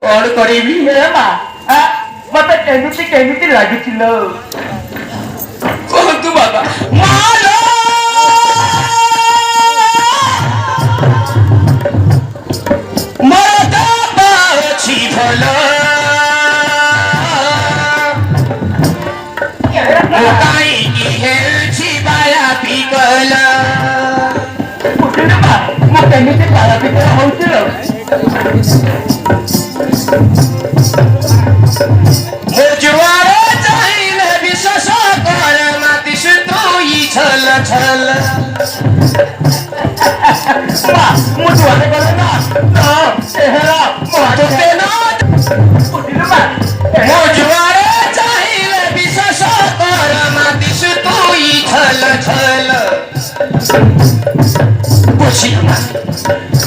କଣ କରିବି ମା ମତେ କେମିତି କେମିତି ଲାଗିছিল କୁହନ୍ତୁ ବାବା ମାଲୋ ମୋର ତ ଅଛି ଭଲ ମୁଁ କାହିଁକି ହେଉଛି ବାୟା ପିଗଲ ବୁଝିଲୁ ମା ମୁଁ କେମିତି ପାରା ଭିତରେ ହଉଛି ମୋ ଜୁଆରେ ଚାହିଁଲେ ବିଶ୍ୱାସ କର ମାତିସୁ ତୁଇ ଛଲ ଛଲ ମା ମୁଁ ଦୁଆରେ ଗଲେ ନା ଚେହେରା ତୋତେ ନା ବୁଝିଲୁ ମା ମୋ ଜୁଆରେ ଚାହିଁଲେ ବିଶ୍ୱାସ କର ମାତିସୁ ତୁଇ ଛଲ ଛଲ ବୁଝିଲୁ ନା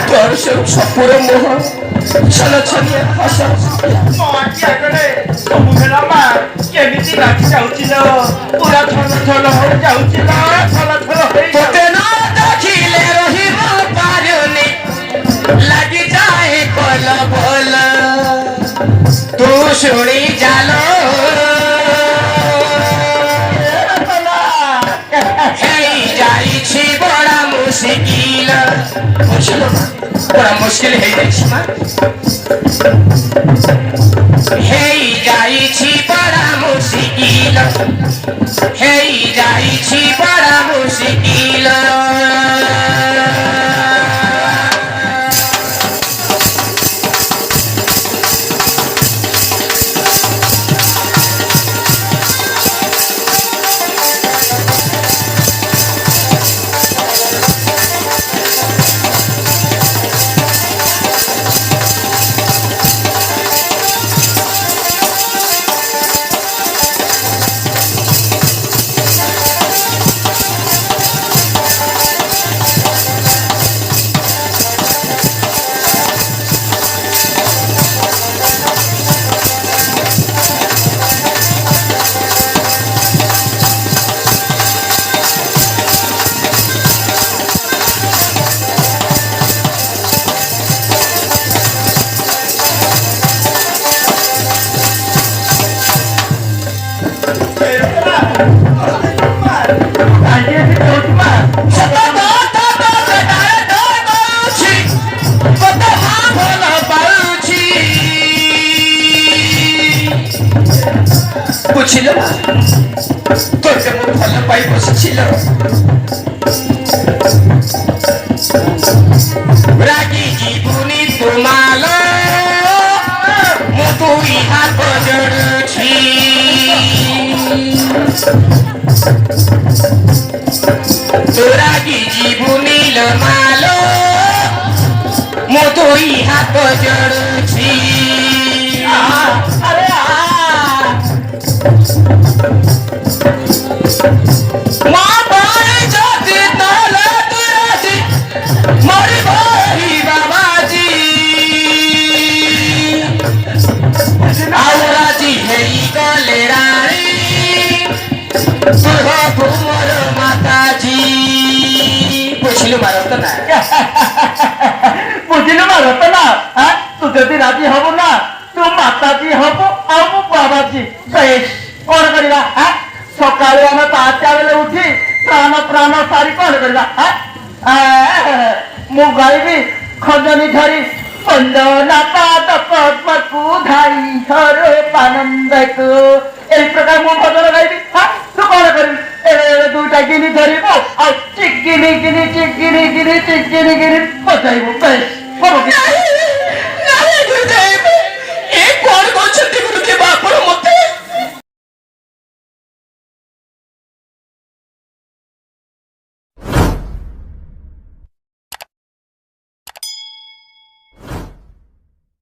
ତୋର ସବୁ ସପୁର ମୁହ ଛଲ ଛଲିଆ ହସ ମୋ ଆଖି ଆଗରେ ସବୁ ହେଲା ମା କେମିତି ଲାଗି ଯାଉছিল ପୁରା ଥଲ ଥଲ ହୋଇ ଯାଉছিল ଥଲ ଥଲ ହୋଇ ତୋତେ ନ ଦେଖିଲେ ରହିବ ପାରୁନି ଲାଗିଯାଏ କଲ ଭଲ ତୁ ଶୁଣି ଜାଲ ହେଇ ଯାଇଛି ବड़ा ମୁସ୍କିଲ ବୁଝିଲ ବड़ा ମୁସ୍କିଲ ହେଇଯାଇଛି ମା ହେଇ ଯାଇଛି ବड़ा ମୁସ୍କିଲ ହେଇ ଯାଇଛି ବड़ा ମୁସ୍କିଲ বুঝিল তোকে মু ভাল পাই বসিছিল রাগি জীবনী তোমাল মু তুই হাত জড়ুছি রাগি জীবনী মাল মু তুই হাত জড়ুছি আরে মা বাড়ি যদি তাহলে তুই রাজি মরি ভাই বাবাজি আউ রাজি হেই গলে রানী তুই হবু মোর মাতাজি বুঝিলু মারত না বুঝিলু মা রতনা তু যদি রাজি হব না তু মাতাজি হব আর মু বাবাজি বেশ কଣ କରିବା ସକାଳୁ ଆମେ 5ଟା ବେଳେ ଉଠି ପ୍ରାଣ ପ୍ରାଣ ସାରି କଣ କରିବା ମୁଁ ଗାଇବି ଖଞ୍ଜନି ଧରି ନା ପାଦ ପଦ୍ମକୁ ଧାଇ ହର ପାନନ୍ଦକୁ এই ପ୍ରକାର ମୁଁ ଭଜନ ଗାଇବି ତୁ କଣ କରିବି ଦୁଇଟା ଗିନି ଧରିବୁ ଆଉ ଚିକିନି ଗିନି ଚିକିନି ଗିନି ଚିକିନି ଗିନି ବଜାଇବୁ ବେଶ